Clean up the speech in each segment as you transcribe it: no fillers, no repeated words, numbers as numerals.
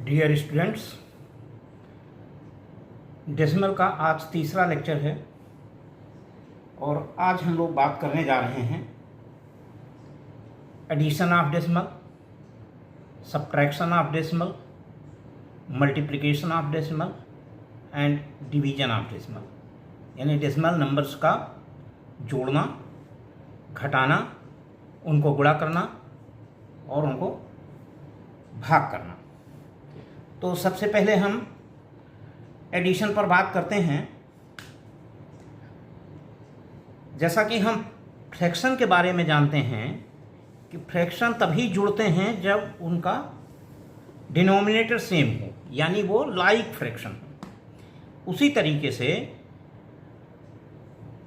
Dear students, decimal का आज तीसरा लेक्चर है और आज हम लोग बात करने जा रहे हैं addition of decimal, subtraction of decimal, multiplication of decimal and division of decimal. यानी डेसिमल नंबर्स का जोड़ना, घटाना, उनको गुणा करना और उनको भाग करना। तो सबसे पहले हम एडिशन पर बात करते हैं। जैसा कि हम फ्रैक्शन के बारे में जानते हैं कि फ्रैक्शन तभी जुड़ते हैं जब उनका डिनोमिनेटर सेम हो, यानी वो लाइक फ्रैक्शन हो। उसी तरीके से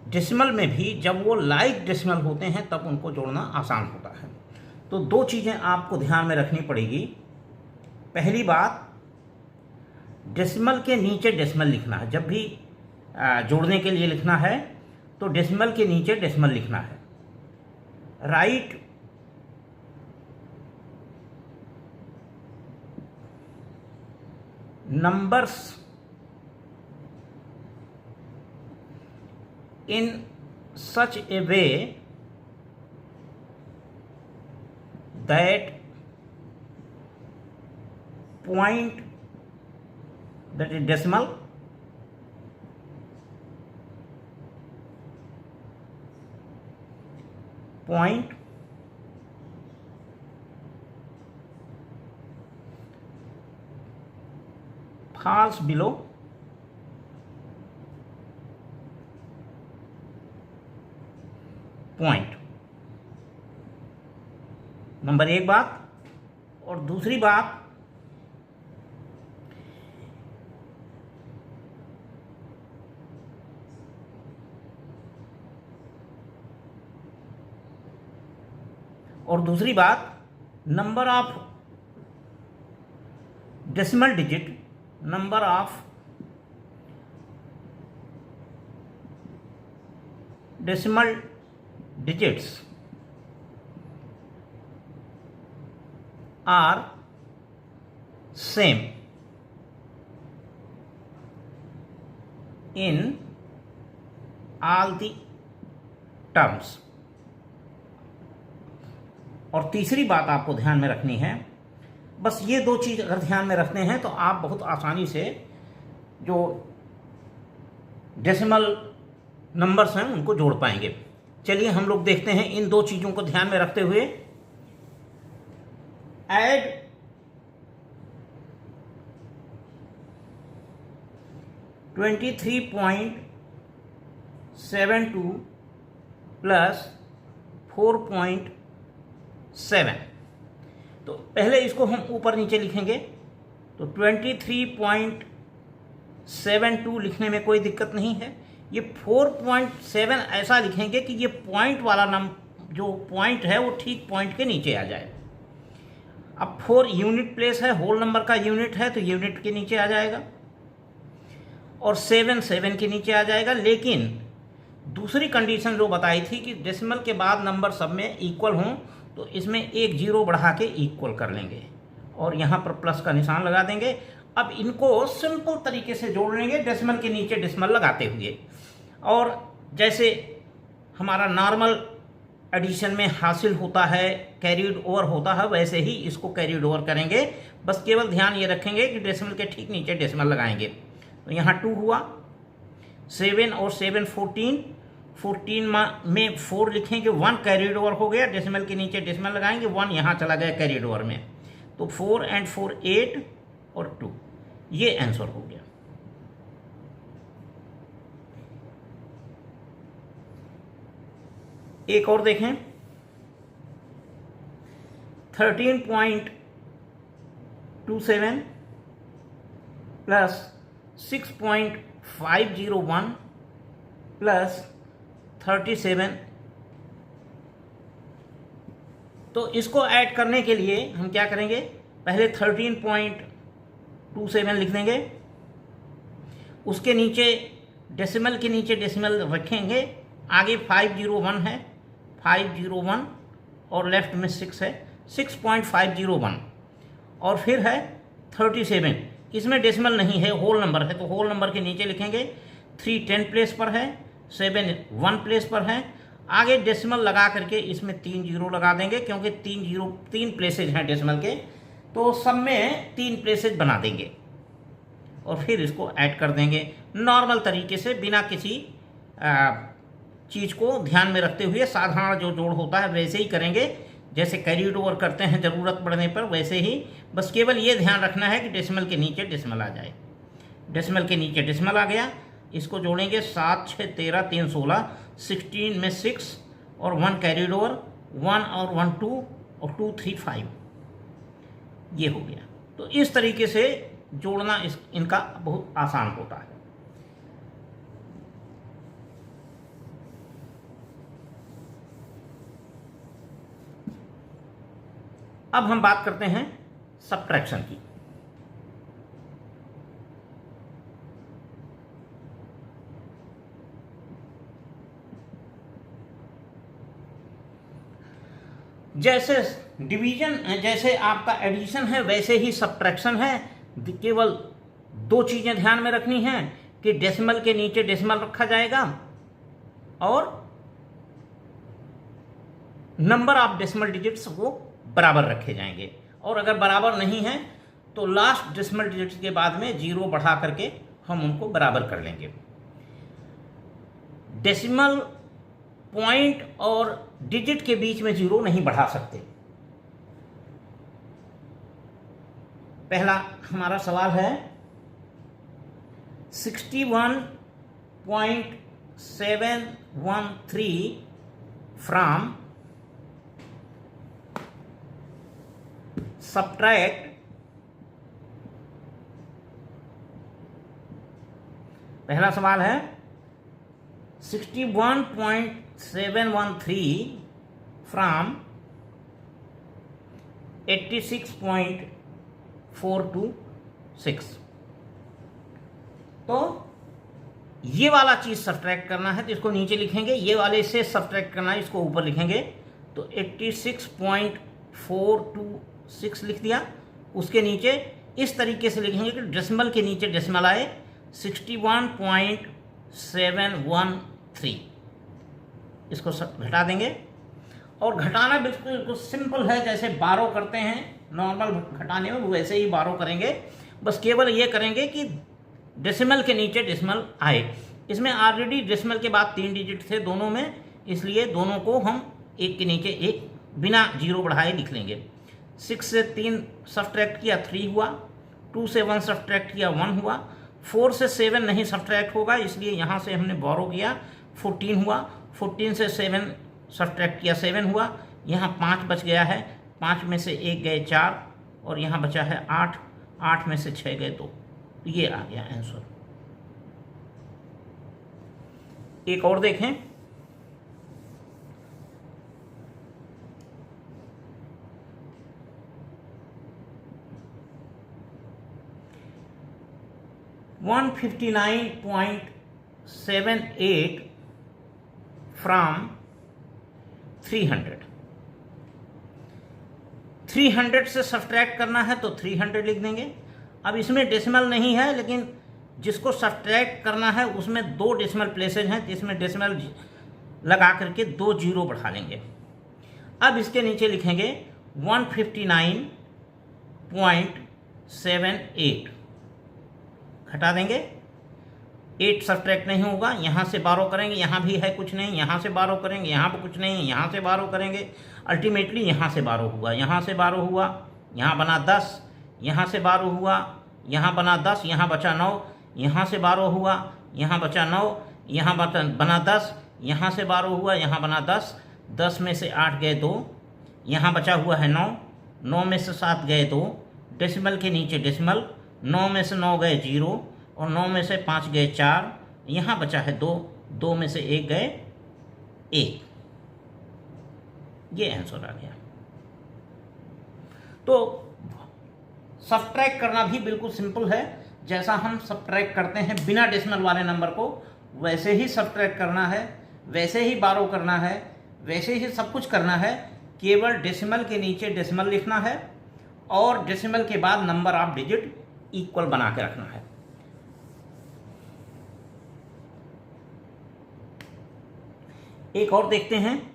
डेसिमल में भी जब वो लाइक डेसिमल होते हैं तब उनको जोड़ना आसान होता है। तो दो चीज़ें आपको ध्यान में रखनी पड़ेगी। पहली बात, डेसिमल के नीचे डेसिमल लिखना है। जब भी जोड़ने के लिए लिखना है तो डेसिमल के नीचे डेसिमल लिखना है। Right numbers in such a way that point, that is decimal, point falls below point. Number एक बात। और दूसरी बात, number of decimal digit, number of decimal digits are same in all the terms। और तीसरी बात आपको ध्यान में रखनी है, बस ये दो चीज़ अगर ध्यान में रखते हैं तो आप बहुत आसानी से जो डेसिमल नंबर्स हैं उनको जोड़ पाएंगे। चलिए हम लोग देखते हैं इन दो चीज़ों को ध्यान में रखते हुए। Add 23.72 plus 4.7। तो पहले इसको हम ऊपर नीचे लिखेंगे। तो 23.72 लिखने में कोई दिक्कत नहीं है। ये 4.7 ऐसा लिखेंगे कि ये पॉइंट वाला जो पॉइंट है वो ठीक पॉइंट के नीचे आ जाए। अब 4 यूनिट प्लेस है, होल नंबर का यूनिट है तो यूनिट के नीचे आ जाएगा और 7 के नीचे आ जाएगा। लेकिन दूसरी कंडीशन जो बताई थी कि डेसिमल के बाद नंबर सब में इक्वल हों तो इसमें एक जीरो बढ़ा के इक्वल कर लेंगे और यहाँ पर प्लस का निशान लगा देंगे। अब इनको सिंपल तरीके से जोड़ लेंगे डेसिमल के नीचे डेसिमल लगाते हुए। और जैसे हमारा नॉर्मल एडिशन में हासिल होता है, कैरीड ओवर होता है, वैसे ही इसको कैरीड ओवर करेंगे। बस केवल ध्यान ये रखेंगे कि डेसिमल के ठीक नीचे डेसिमल लगाएंगे। तो यहाँ 2 हुआ, 7 और 7 14, 14 में 4 लिखेंगे, 1 कैरीड ओवर हो गया, डेसिमल के नीचे डेसिमल लगाएंगे, 1 यहाँ चला गया कैरीड ओवर में। तो 4 and 4 8 और 2, ये आंसर हो गया। एक और देखें, 13.27 प्लस 6.501 प्लस 37। तो इसको ऐड करने के लिए हम क्या करेंगे, पहले 13.27 लिख देंगे, उसके नीचे डेसिमल के नीचे डेसिमल रखेंगे, आगे 501 है, 501 और लेफ्ट में 6 है, 6.501 और फिर है 37, इसमें डेसिमल नहीं है, होल नंबर है, तो होल नंबर के नीचे लिखेंगे 3 10 प्लेस पर है, 7 1 प्लेस पर है। आगे डेसिमल लगा करके इसमें 3 जीरो लगा देंगे, क्योंकि 3 प्लेसेज हैं डेसिमल के, तो सब में 3 प्लेसेज बना देंगे और फिर इसको ऐड कर देंगे नॉर्मल तरीके से, बिना किसी चीज़ को ध्यान में रखते हुए। साधारण जो जोड़ होता है वैसे ही करेंगे, जैसे कैरीड ओवर करते हैं ज़रूरत पड़ने पर, वैसे ही। बस केवल ये ध्यान रखना है कि डेसिमल के नीचे डेसिमल आ जाए। डेसिमल के नीचे डेसिमल आ गया, इसको जोड़ेंगे 7 6 13 3 16, 16 में 6 और 1 कैरीड ओवर, 1 और 1 2 और 2 3 5, ये हो गया। तो इस तरीके से जोड़ना इनका बहुत आसान होता है। अब हम बात करते हैं सब्ट्रैक्शन की। जैसे डिवीजन, जैसे आपका एडिशन है, वैसे ही सब्ट्रैक्शन है। केवल 2 चीजें ध्यान में रखनी हैं कि डेसिमल के नीचे डेसिमल रखा जाएगा और नंबर ऑफ डेसिमल डिजिट्स वो बराबर रखे जाएंगे, और अगर बराबर नहीं है तो लास्ट डेसिमल डिजिट्स के बाद में 0 बढ़ा करके हम उनको बराबर कर लेंगे। डेसिमल पॉइंट और डिजिट के बीच में 0 नहीं बढ़ा सकते। पहला हमारा सवाल है 61.713 फ्रॉम subtract 61.713 फ्रॉम 86.426। तो ये वाला चीज सब्ट्रैक्ट करना है तो इसको नीचे लिखेंगे, ये वाले से सब्ट्रैक्ट करना है इसको ऊपर लिखेंगे। तो 86.426 लिख दिया। उसके नीचे इस तरीके से लिखेंगे कि डेसिमल के नीचे डेसिमल आए 61.713। इसको घटा देंगे, और घटाना बिल्कुल सिंपल है, जैसे 12 करते हैं नॉर्मल घटाने में वैसे ही 12 करेंगे। बस केवल ये करेंगे कि डेसिमल के नीचे डेसिमल आए। इसमें ऑलरेडी डेसिमल के बाद 3 डिजिट थे दोनों में, इसलिए दोनों को हम एक के नीचे एक बिना 0 बढ़ाए लिख लेंगे। 6 से 3 सब्ट्रैक्ट किया 3 हुआ, 2 से 1 सब्ट्रैक्ट किया 1 हुआ, 4 से 7 नहीं सब्ट्रैक्ट होगा इसलिए यहाँ से हमने बोरो किया 14 हुआ, 14 से 7 सब्ट्रैक्ट किया 7 हुआ, यहाँ 5 बच गया है, 5 में से 1 गए 4 और यहाँ बचा है 8, 8 में से 6 गए 2। ये आ गया आंसर। एक और देखें, $159.78 फ्रॉम 300। 300 से सब्ट्रैक्ट करना है तो 300 लिख देंगे। अब इसमें डेसिमल नहीं है, लेकिन जिसको सब्ट्रैक्ट करना है उसमें 2 डेसिमल प्लेसेज हैं, जिसमें डेसिमल लगा करके 2 0 बढ़ा लेंगे। अब इसके नीचे लिखेंगे 159.78 घटा देंगे। 8 सब्ट्रैक्ट नहीं होगा, यहाँ से 12 करेंगे, यहाँ भी है कुछ नहीं, यहाँ से 12 करेंगे, यहाँ पर कुछ नहीं, यहाँ से 12 करेंगे, अल्टीमेटली यहाँ से 12 हुआ, यहाँ से 12 हुआ, यहाँ बना 10, यहाँ से 12 हुआ, यहाँ बना 10, यहाँ बचा 9, यहाँ से 12 हुआ, यहाँ बचा 9, यहाँ बना 10, यहाँ से 12 हुआ, यहाँ बना 10, 10 में से 8 गए 2, यहाँ बचा हुआ है 9, 9 में से 7 गए 2, डेसिमल के नीचे डेसिमल, 9 में से 9 गए 0 और 9 में से 5 गए 4, यहाँ बचा है 2, 2 में से 1 गए 1। ये आंसर आ गया। तो सब्ट्रैक्ट करना भी बिल्कुल सिंपल है, जैसा हम सब्ट्रैक्ट करते हैं बिना डेसिमल वाले नंबर को, वैसे ही सब्ट्रैक्ट करना है, वैसे ही 12 करना है, वैसे ही सब कुछ करना है। केवल डेसिमल के नीचे डेसिमल लिखना है और डेसिमल के बाद नंबर ऑफ डिजिट इक्वल बना के रखना है। एक और देखते हैं,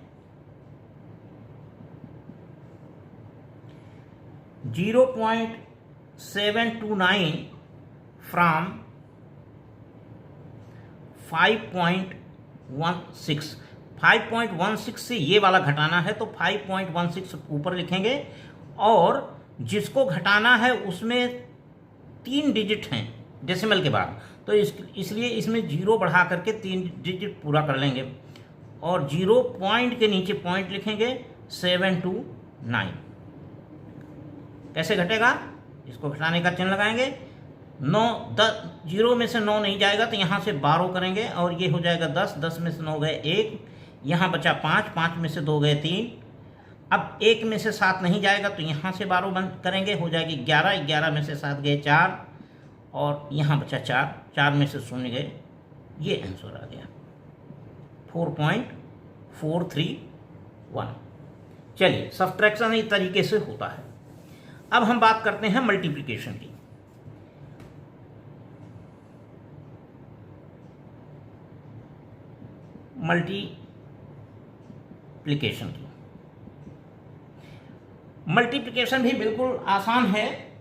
0.729 फ्रॉम 5.16। 5.16 से ये वाला घटाना है तो 5.16 ऊपर लिखेंगे, और जिसको घटाना है उसमें 3 डिजिट हैं डेसिमल के बाद, तो इसलिए इसमें 0 बढ़ा करके 3 डिजिट पूरा कर लेंगे, और 0 पॉइंट के नीचे पॉइंट लिखेंगे 729। कैसे घटेगा, इसको घटाने का चिन्ह लगाएंगे। 9 10 0 में से 9 नहीं जाएगा तो यहाँ से 12 करेंगे और ये हो जाएगा 10। 10 में से 9 गए 1, यहाँ बचा 5, 5 में से 2 गए 3। अब 1 में से 7 नहीं जाएगा तो यहाँ से 12 बंद करेंगे, हो जाएगी 11। 11 में से 7 गए 4 और यहाँ बचा 4, 4 में से 0 गए। ये आंसर आ गया 4.431। चलिए, सब्ट्रैक्शन इस तरीके से होता है। अब हम बात करते हैं मल्टीप्लिकेशन की। मल्टीप्लिकेशन भी बिल्कुल आसान है।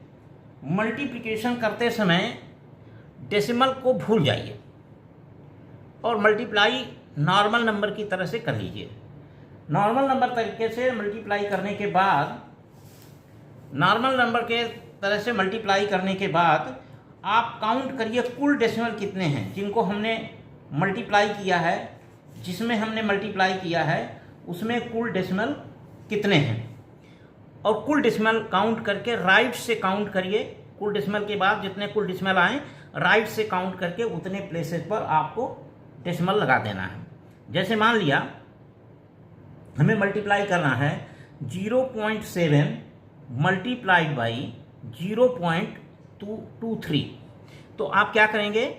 मल्टीप्लिकेशन करते समय डेसिमल को भूल जाइए और मल्टीप्लाई नॉर्मल नंबर की तरह से कर लीजिए। नॉर्मल नंबर तरीके से मल्टीप्लाई करने के बाद, आप काउंट करिए कुल डेसिमल कितने हैं जिनको हमने मल्टीप्लाई किया है, जिसमें हमने मल्टीप्लाई किया है उसमें कुल डेसिमल कितने हैं, और कुल डेसिमल काउंट करके राइट से काउंट करिए। कुल डेसिमल के बाद जितने कुल डेसिमल आए राइट से काउंट करके उतने प्लेसेस पर आपको डेसिमल लगा देना है। जैसे मान लिया हमें मल्टीप्लाई करना है 0.7 मल्टीप्लाइड बाई 0.223, तो आप क्या करेंगे,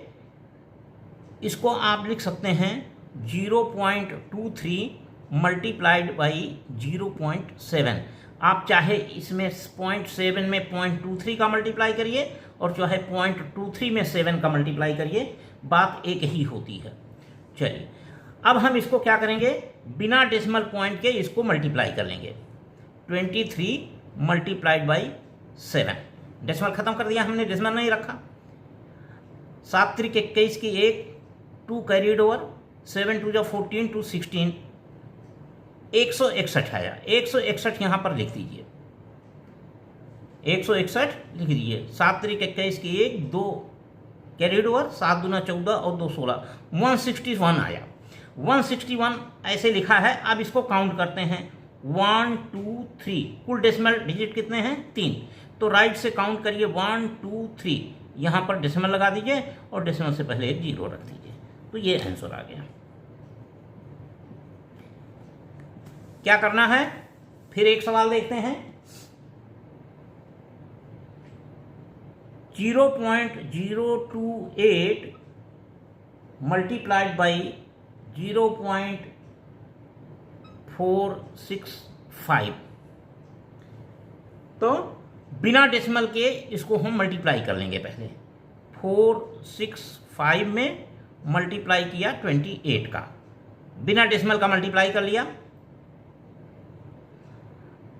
इसको आप लिख सकते हैं 0.23 मल्टीप्लाइड बाई 0.7। आप चाहे इसमें 0.7 में 0.23 का मल्टीप्लाई करिए और चाहे 0.23 में 7 का मल्टीप्लाई करिए, बात एक ही होती है। चलिए, अब हम इसको क्या करेंगे, बिना डेसिमल पॉइंट के इसको मल्टीप्लाई कर लेंगे। 23 मल्टीप्लाइड बाई 7, डेसिमल खत्म कर दिया हमने, डेसिमल नहीं रखा। 7 3 21 की 1, 2 कैरीड ओवर, 7 2 जा 14, 2 16, 161 आया। 161 यहाँ पर लिख दीजिए, 161 लिख दीजिए। 7 3 21 की 1, 2 कैरीड ओवर, 7 दूना 14 और 2 16, 161 आया। 161 ऐसे लिखा है। अब इसको काउंट करते हैं 1 2 3, कुल डेसिमल डिजिट कितने हैं 3, तो राइट से काउंट करिए 1 2 3, यहाँ पर डेसिमल लगा दीजिए और डेसिमल से पहले एक 0 रख दीजिए, तो ये आंसर आ गया। क्या करना है, फिर एक सवाल देखते हैं। 0.028 मल्टीप्लाइड बाई 0.465, तो बिना डेसिमल के इसको हम मल्टीप्लाई कर लेंगे। पहले 465 में मल्टीप्लाई किया 28 का, बिना डेसिमल का मल्टीप्लाई कर लिया।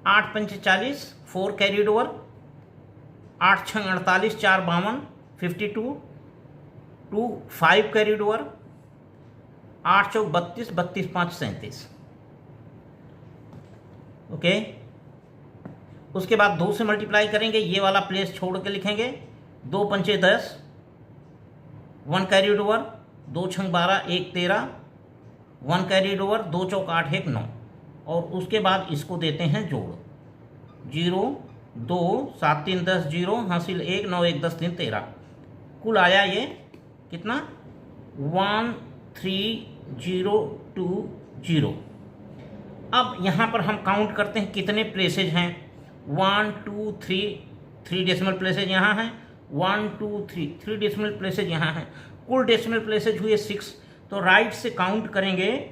8 5 40, 4 carried over, 8 6 48, 4 52, 52, 2 5 carried over, 8 4 32, 32 5 37। Okay, उसके बाद 2 से मल्टीप्लाई करेंगे, ये वाला प्लेस छोड़ के लिखेंगे। 2 पंचे 10, 1 कैरीड ओवर, 2 6 12, 1 13, 1 कैरीड ओवर, 2 चौक 8 1 9, और उसके बाद इसको देते हैं जोड़। 0 2 7 3 10 0, हासिल 1 9 1 10 3 13, कुल आया ये कितना 13020। अब यहाँ पर हम काउंट करते हैं कितने प्लेसेज हैं। 1 2 3, 3 डेसिमल प्लेसेज यहाँ हैं। 1 2 3, 3 डेसिमल प्लेसेज यहाँ हैं। कुल डेसिमल प्लेसेज हुए 6, तो राइट से काउंट करेंगे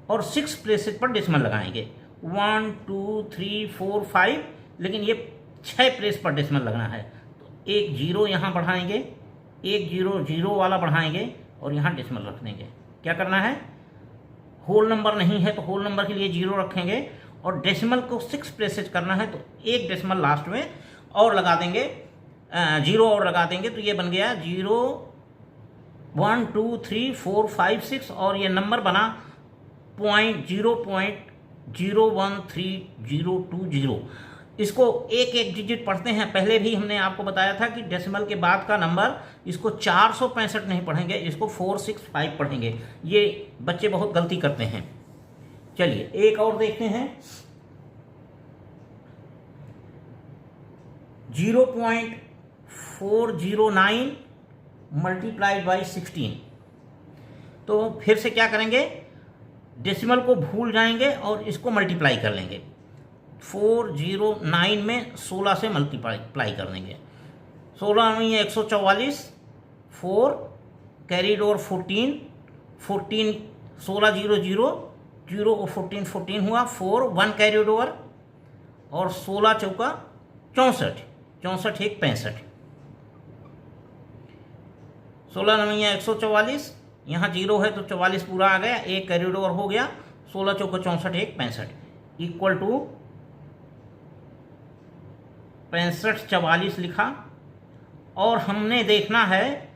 और 6 प्लेसेज पर डेसिमल लगाएंगे। 1 2 3 4 5, लेकिन ये 6 प्लेस पर डेसिमल लगना है। तो एक जीरो यहाँ बढ़ाएंगे, एक जीरो जीरो वाला बढ़ाएंगे और यहाँ डेसिमल रख देंगे। क्या करना है, होल नंबर नहीं है तो होल नंबर के लिए जीरो रखेंगे और डेसिमल को 6 प्लेसेज करना है तो एक डेसिमल लास्ट में और लगा देंगे, जीरो और लगा देंगे। तो ये बन गया 0 1 2 3 4 5 6 और ये नंबर बना 0.0130220। इसको एक एक डिजिट पढ़ते हैं। पहले भी हमने आपको बताया था कि डेसिमल के बाद का नंबर इसको 465 नहीं पढ़ेंगे, इसको 465 पढ़ेंगे। ये बच्चे बहुत गलती करते हैं। चलिए एक और देखते हैं, 0.409 मल्टीप्लाइड बाई 16। तो फिर से क्या करेंगे, डेसिमल को भूल जाएंगे और इसको मल्टीप्लाई कर लेंगे। 409 में 16 से मल्टीप्लाई कर देंगे। 16 में 144, 4 कैरीड ओवर 14, 16 0 0 0 और 14 14 हुआ, 4 1 कैरीड ओवर और 16 चौका 64, 64 एक 65। 16 नवैया 144, यहाँ जीरो है तो 44 पूरा आ गया, एक कैरीड ओवर हो गया, 16 चौका 64 एक 65 इक्वल टू 65 44 लिखा। और हमने देखना है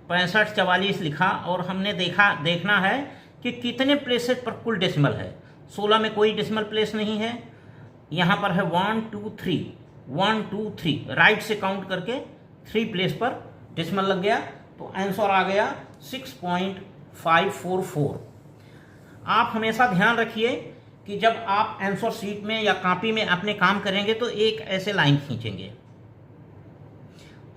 65 44 लिखा और हमने देखना है कि कितने प्लेसेस पर कुल डेसिमल है। 16 में कोई डेसिमल प्लेस नहीं है, यहाँ पर है 1 2 3 1 2 3, राइट से काउंट करके 3 प्लेस पर डेसिमल लग गया। तो आंसर आ गया 6.544। आप हमेशा ध्यान रखिए कि जब आप आंसर शीट में या कॉपी में अपने काम करेंगे तो एक ऐसे लाइन खींचेंगे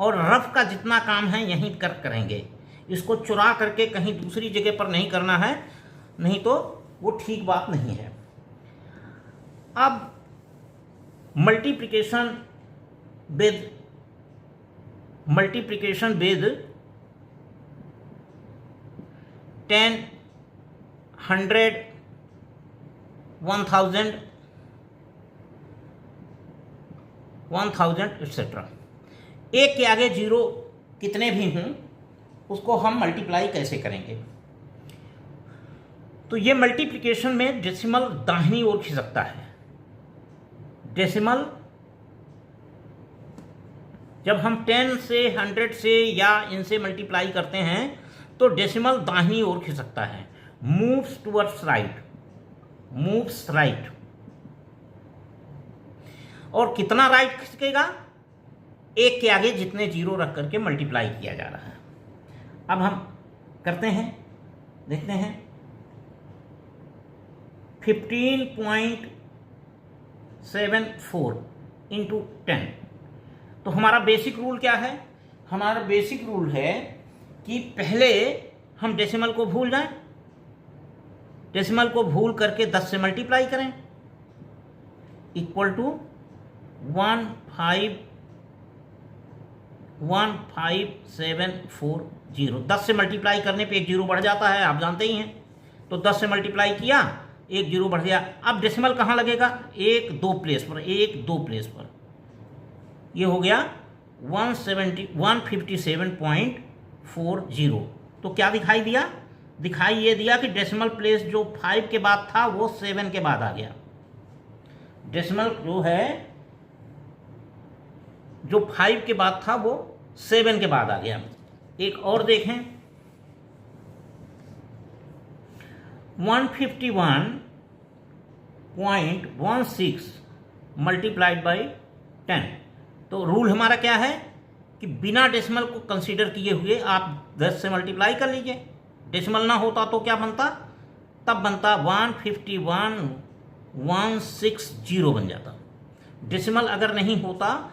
और रफ का जितना काम है यहीं करेंगे। इसको चुरा करके कहीं दूसरी जगह पर नहीं करना है, नहीं तो वो ठीक बात नहीं है। अब मल्टीप्लिकेशन विद 10 100 1000 एक्सेट्रा। एक के आगे जीरो कितने भी हों उसको हम मल्टीप्लाई कैसे करेंगे। तो ये मल्टीप्लिकेशन में डेसिमल दाहिनी ओर खिसकता है। डेसिमल जब हम 10 से 100 से या इनसे मल्टीप्लाई करते हैं तो डेसिमल दाहिनी ओर खिसकता है, moves towards right, moves right. और कितना राइट खिसकेगा, एक के आगे जितने जीरो रख करके मल्टीप्लाई किया जा रहा है। अब हम करते हैं, देखते हैं 15.74 इंटू 10। तो हमारा बेसिक रूल क्या है, हमारा बेसिक रूल है कि पहले हम डेसिमल को भूल जाएं, डेसिमल को भूल करके 10 से मल्टीप्लाई करें, इक्वल टू 15740। 10 से मल्टीप्लाई करने पे एक जीरो बढ़ जाता है, आप जानते ही हैं। तो 10 से मल्टीप्लाई किया, एक जीरो बढ़ गया। अब डेसिमल कहाँ लगेगा, एक दो प्लेस पर, एक दो प्लेस पर। ये हो गया 157.40। तो क्या दिखाई दिया, दिखाई ये दिया कि डेसिमल प्लेस जो 5 के बाद था वो 7 के बाद आ गया। डेसिमल जो है जो 5 के बाद था वो 7 के बाद आ गया। एक और देखें 151.16 मल्टीप्लाइड बाई 10। तो रूल हमारा क्या है कि बिना डेसिमल को कंसीडर किए हुए आप 10 से मल्टीप्लाई कर लीजिए। डेसिमल ना होता तो क्या बनता, तब बनता 151.160 बन जाता। डेसिमल अगर नहीं होता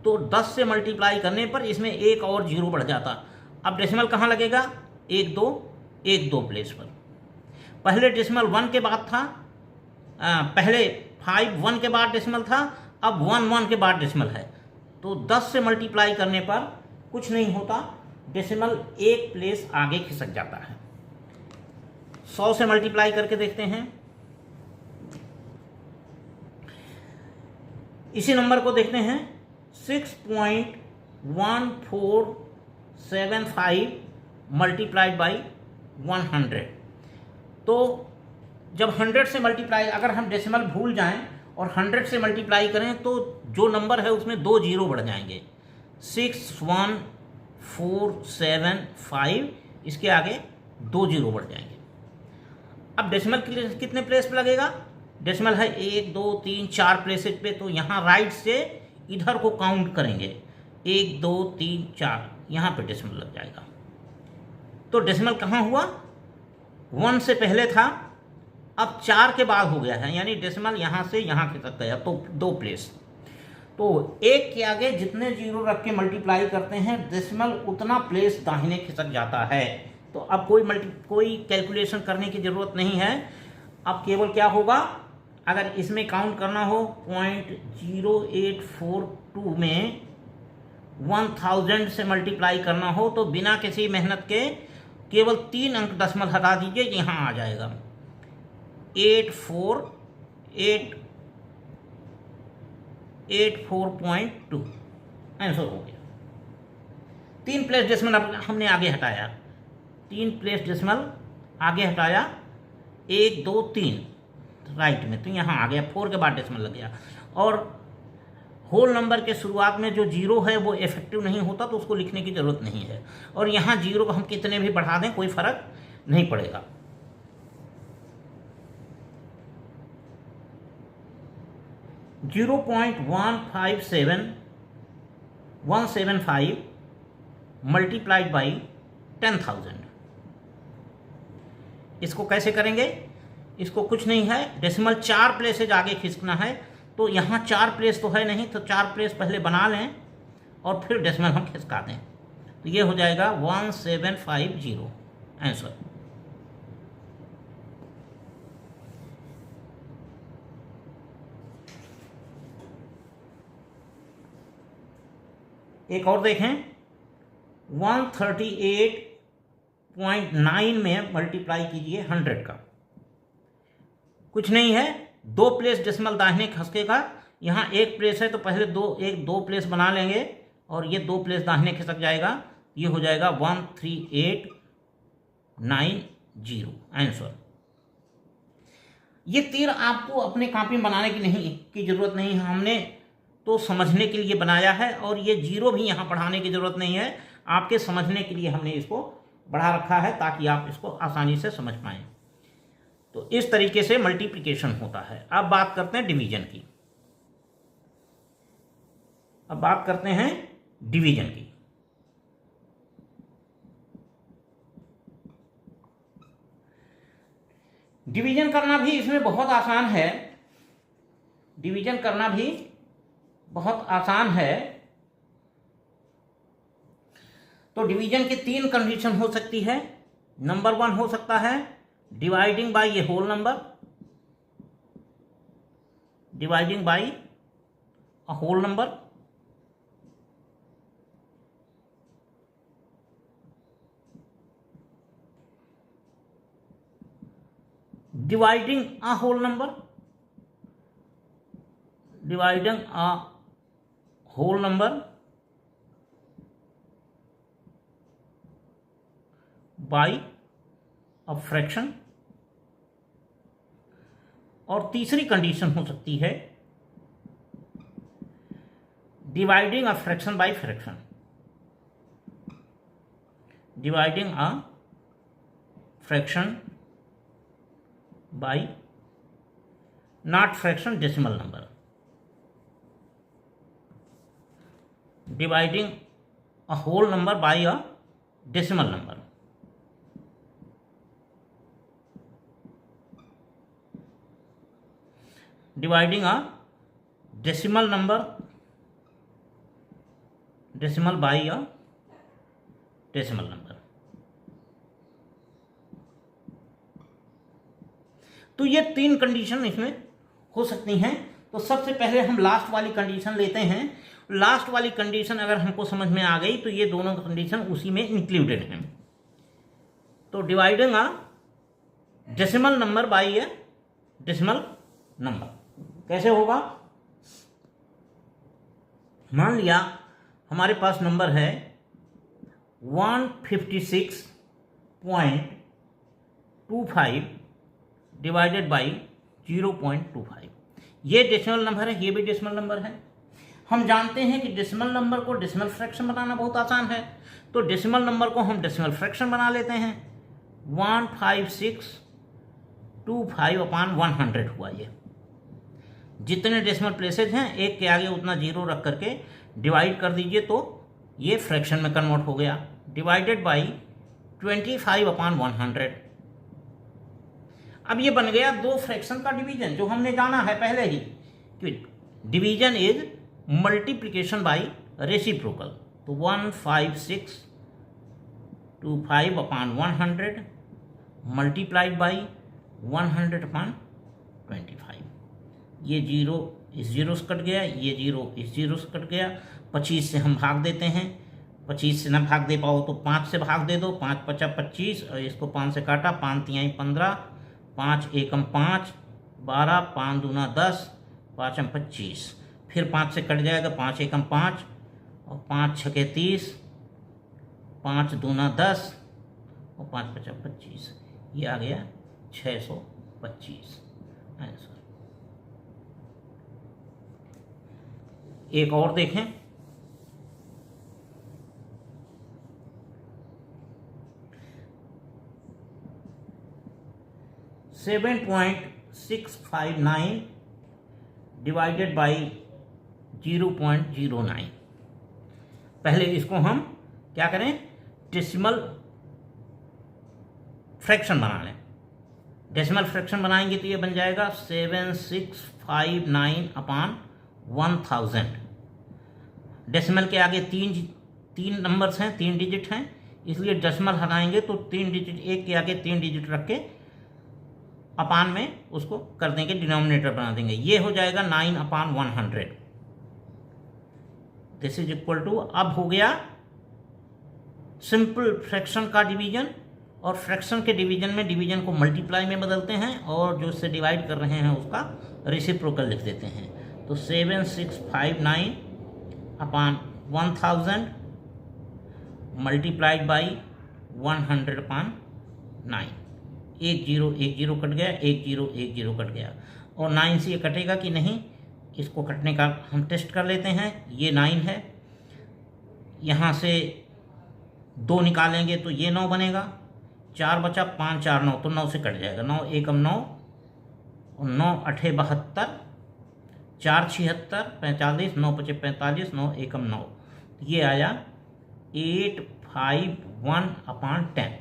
तो 10 से मल्टीप्लाई करने पर इसमें एक और जीरो बढ़ जाता। अब डेसिमल कहाँ लगेगा, एक दो प्लेस पर। पहले डेसिमल 1 के बाद था, पहले 5 1 के बाद डेसिमल था, अब 1 1 के बाद डेसिमल है। तो 10 से मल्टीप्लाई करने पर कुछ नहीं होता, डेसिमल एक प्लेस आगे खिसक जाता है। 100 से मल्टीप्लाई करके देखते हैं इसी नंबर को देखते हैं 6.1475 मल्टीप्लाइड बाई 100। तो जब 100 से मल्टीप्लाई, अगर हम डेसिमल भूल जाएं और 100 से मल्टीप्लाई करें तो जो नंबर है उसमें 2 जीरो बढ़ जाएंगे। 61475, इसके आगे 2 जीरो बढ़ जाएंगे। अब डेसिमल कितने प्लेस पे लगेगा? डेसिमल है 1 2 3 4 प्लेसेज पे, तो यहाँ राइट से इधर को काउंट करेंगे 1 2 3 4, यहाँ पे डेसिमल लग जाएगा। तो डेसिमल कहाँ हुआ? 1 से पहले था, अब 4 के बाद हो गया है, यानी डेसिमल यहाँ से यहाँ तक गया, तो 2 प्लेस। तो 1 के आगे जितने जीरो रख के मल्टीप्लाई करते हैं डेसिमल उतना प्लेस दाहिने खिसक जाता है। तो अब कोई कैलकुलेशन करने की ज़रूरत नहीं है। अब केवल क्या होगा, अगर इसमें काउंट करना हो 0.0842 में 1000 से मल्टीप्लाई करना हो तो बिना किसी मेहनत के केवल 3 अंक दशमलव हटा दीजिए, यहाँ आ जाएगा 84.2 आंसर हो गया। 3 प्लेस डेसिमल हमने आगे हटाया, 3 प्लेस डेसिमल आगे हटाया, 1 2 3 राइट में, तो यहाँ आ गया। 4 के बाद डेसिमल लग गया। और होल नंबर के शुरुआत में जो जीरो है वो इफेक्टिव नहीं होता, तो उसको लिखने की ज़रूरत नहीं है। और यहाँ जीरो को हम कितने भी बढ़ा दें कोई फर्क नहीं पड़ेगा। $0.157175 मल्टीप्लाइड बाई 10,000। इसको कैसे करेंगे? इसको कुछ नहीं है, डेसिमल 4 प्लेसेज आगे खिसकना है, तो यहाँ 4 प्लेस तो है नहीं, तो 4 प्लेस पहले बना लें और फिर डेसिमल हम खिसका दें, तो ये हो जाएगा 1750 आंसर। एक और देखें, 138.9 में मल्टीप्लाई कीजिए 100 का। कुछ नहीं है, 2 प्लेस डेसिमल दाहिने खसकेगा, यहाँ 1 प्लेस है तो पहले 2 प्लेस बना लेंगे और ये 2 प्लेस दाहिने खिसक जाएगा, ये हो जाएगा 13890 आंसर। ये तीर आपको अपने कॉपी में बनाने की ज़रूरत नहीं है, हमने तो समझने के लिए बनाया है, और ये जीरो भी यहाँ पढ़ाने की ज़रूरत नहीं है, आपके समझने के लिए हमने इसको बढ़ा रखा है ताकि आप इसको आसानी से समझ पाएँ। तो इस तरीके से मल्टीप्लिकेशन होता है। अब बात करते हैं डिवीजन की। डिवीजन करना भी इसमें बहुत आसान है। तो डिवीजन की 3 कंडीशन हो सकती है। नंबर 1 हो सकता है dividing by a whole number, dividing by a whole number, dividing a whole number, by a fraction। और तीसरी कंडीशन हो सकती है dividing a fraction by fraction, dividing a fraction by not fraction decimal number, dividing a whole number by a decimal number, dividing a decimal by a decimal number। तो ये 3 condition इसमें हो सकती हैं। तो सबसे पहले हम लास्ट वाली कंडीशन लेते हैं। लास्ट वाली कंडीशन अगर हमको समझ में आ गई तो ये दोनों कंडीशन उसी में इंक्लूडेड हैं। तो dividing a decimal number by A decimal number कैसे होगा? मान लिया हमारे पास नंबर है 156.25 डिवाइडेड बाई 0.25। ये डेसिमल नंबर है, ये भी डेसिमल नंबर है। हम जानते हैं कि डेसिमल नंबर को डेसिमल फ्रैक्शन बनाना बहुत आसान है, तो डेसिमल नंबर को हम डेसिमल फ्रैक्शन बना लेते हैं। 15625 अपॉन 100 हुआ। ये जितने डेसिमल प्लेसेज हैं एक के आगे उतना जीरो रख करके डिवाइड कर दीजिए तो ये फ्रैक्शन में कन्वर्ट हो गया। Divided by 25 upon 100। अब ये बन गया दो फ्रैक्शन का डिवीजन, जो हमने जाना है पहले ही कि division is multiplication by reciprocal. तो 15625 अपॉन 100 मल्टीप्लाइड बाई 100 अपॉन 25। ये जीरो इस जीरो से कट गया, ये जीरो इस जीरो से कट गया। 25 से हम भाग देते हैं, 25 से ना भाग दे पाओ तो 5 से भाग दे दो। 5 पचा 25 और इसको 5 से काटा, 5 तिहाई 15, 5 एकम 5 12, 5 दूना 10, 5 25। फिर 5 से कट जाएगा, 5 एकम 5 और 5 छके 30, 5 दूना 10 और 5 पचा 25। ये आ गया 625 आंसर। एक और देखें, $7.659 डिवाइडेड बाई 0.09। पहले इसको हम क्या करें, डेसिमल फ्रैक्शन बना लें। डेसिमल फ्रैक्शन बनाएंगे तो ये बन जाएगा 7659 अपॉन 1000। डेसिमल के आगे तीन नंबर्स हैं, 3 डिजिट हैं, इसलिए डेसिमल हटाएंगे तो 3 डिजिट, एक के आगे 3 डिजिट रख के अपान में उसको कर देंगे, डिनोमिनेटर बना देंगे। ये हो जाएगा 9 upon 100। This is equal to, अब हो गया सिंपल फ्रैक्शन का डिवीजन। और फ्रैक्शन के डिवीजन में डिवीजन को मल्टीप्लाई में बदलते हैं और जो इससे डिवाइड कर रहे हैं उसका रेसिप्रोकल लिख देते हैं। तो 7659 अपॉन 1000 मल्टीप्लाइड बाई 100 अपॉन 9। एक जीरो कट गया, एक जीरो कट गया। और 9 से ये कटेगा कि नहीं, इसको कटने का हम टेस्ट कर लेते हैं। ये 9 है, यहाँ से 2 निकालेंगे तो ये 9 बनेगा। 4 बचा, 5 4 9, तो 9 से कट जाएगा। 9 एकम 9 और 9 8 72, 4 76 45, 9 पचे 45, 9 एकम 9। ये आया 851 अपॉन 10।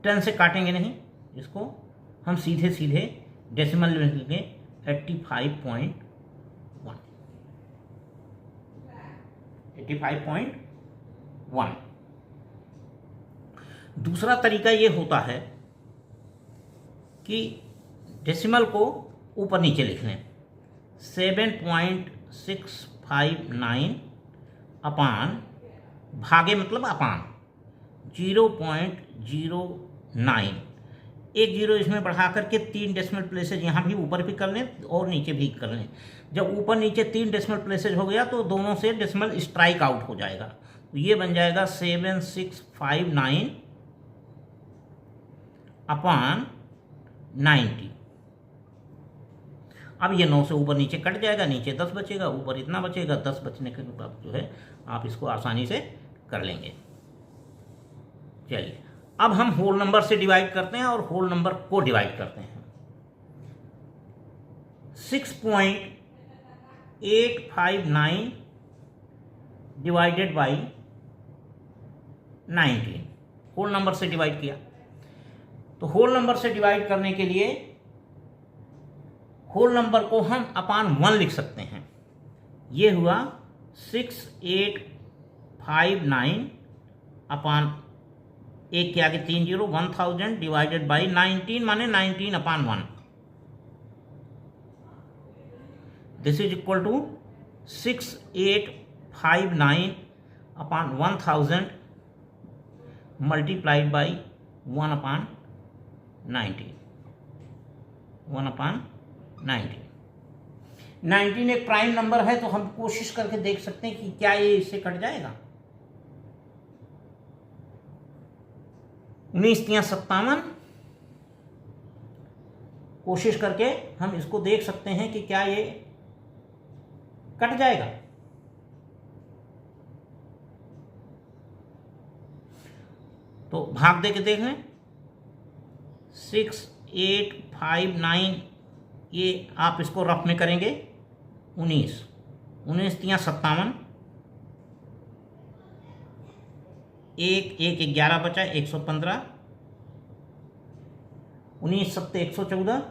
10 से काटेंगे नहीं, इसको हम सीधे डेसिमल में लिखेंगे 85.1। दूसरा तरीका ये होता है कि डेसिमल को ऊपर नीचे लिख लें। 7.659 अपान, भागे मतलब अपान 0.09। एक जीरो इसमें बढ़ा करके 3 डेसिमल प्लेसेज यहाँ भी ऊपर भी कर लें और नीचे भी कर लें। जब ऊपर नीचे 3 डेसिमल प्लेसेज हो गया तो दोनों से डेसिमल स्ट्राइक आउट हो जाएगा। तो ये बन जाएगा 7659 अपॉन 90। अब ये 9 से ऊपर नीचे कट जाएगा, नीचे 10 बचेगा, ऊपर इतना बचेगा। 10 बचने के बाद जो है आप इसको आसानी से कर लेंगे। चलिए अब हम होल नंबर से डिवाइड करते हैं और होल नंबर को डिवाइड करते हैं। 6.859 डिवाइडेड बाई 19, होल नंबर से डिवाइड किया। तो होल नंबर से डिवाइड करने के लिए होल नंबर को हम अपान 1 लिख सकते हैं। ये हुआ 6859 अपान, एक के आगे 3 जीरो, 1000 डिवाइडेड बाई 19 माने 19 upon 1। This is equal to 6859 upon 1000 multiplied by 1 upon 90। 19 एक प्राइम नंबर है, तो हम कोशिश करके देख सकते हैं कि क्या ये इससे कट जाएगा। 19 तियां 57, कोशिश करके हम इसको देख सकते हैं कि क्या ये कट जाएगा। तो भाग दे के देख लें। 6, 8, 5, 9, ये आप इसको रफ में करेंगे। 19 तियां 57, 1 1 11 बचा 115, 19 7 114,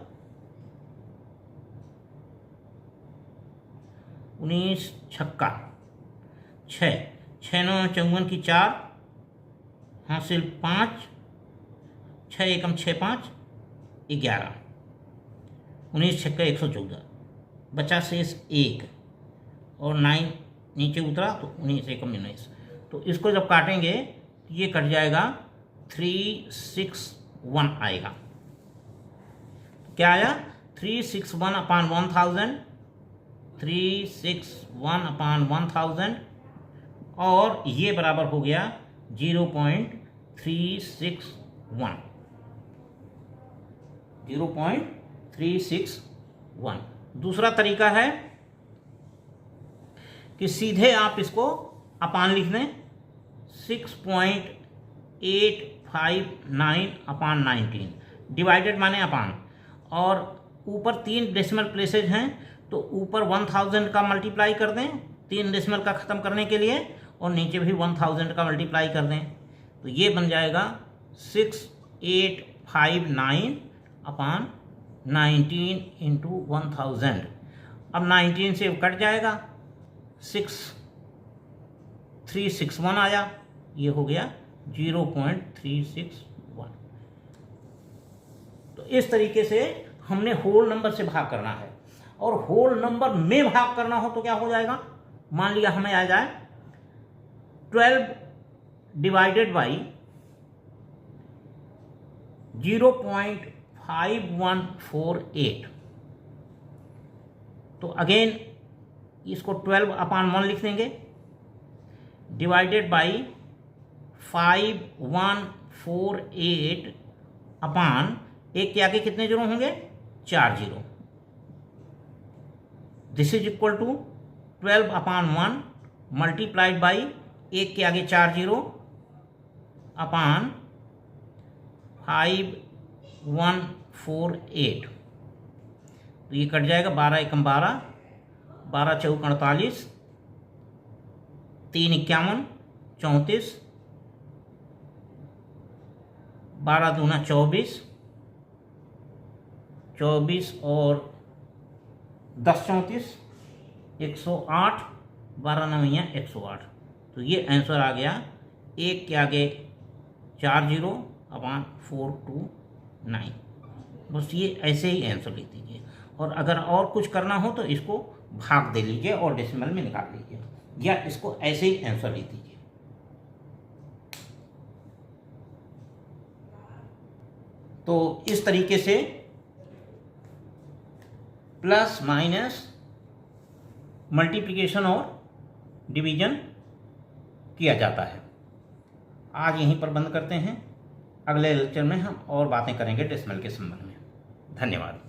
19 छक्का 6, 6 9 54 की 4 हासिल 5, 6 एकम 6 5 11, 19 छक्का 114, बचा शेष 1 और 9 नीचे उतरा तो 19 एकम 19। तो इसको जब काटेंगे ये कट जाएगा, 361 आएगा। तो क्या आया? 361 अपॉन 1000, 361 अपॉन 1000, और ये बराबर हो गया 0.361, 0.361। दूसरा तरीका है कि सीधे आप इसको अपान लिख दें, 6.859 अपॉन 19, डिवाइडेड माने अपान, और ऊपर 3 डेसिमल प्लेसेज हैं तो ऊपर 1000 का मल्टीप्लाई कर दें 3 डेसिमल का ख़त्म करने के लिए, और नीचे भी 1000 का मल्टीप्लाई कर दें, तो ये बन जाएगा 6859 अपॉन 19 इंटू 1000। अब 19 से कट जाएगा, 6361 आया, ये हो गया 0.361। तो इस तरीके से हमने होल नंबर से भाग करना है, और होल नंबर में भाग करना हो तो क्या हो जाएगा। मान लिया हमें आ जाए 12 डिवाइडेड बाई 0.5148, तो अगेन इसको 12 अपॉन 1 लिख देंगे, डिवाइडेड बाई 5148 अपॉन, एक के आगे कितने जीरो होंगे? 4 zero. This is equal to 12 upon 1 multiplied by, एक के आगे 4 जीरो, अपॉन 5148, तो ये कट जाएगा 12 एकम 12, 12 चौक 48, 3 51 34, 12 दूना 24, 24 और 10 34, 108, 12 9 108। तो ये आंसर आ गया, एक के आगे 4 जीरो अपॉन 429। बस ये ऐसे ही आंसर लिख दीजिए, और अगर और कुछ करना हो तो इसको भाग दे लीजिए और डेसिमल में निकाल लीजिए, या इसको ऐसे ही आंसर लिख दीजिए। तो इस तरीके से प्लस माइनस मल्टीप्लिकेशन और डिवीजन किया जाता है। आज यहीं पर बंद करते हैं, अगले लेक्चर में हम और बातें करेंगे डेसिमल के संबंध में। धन्यवाद।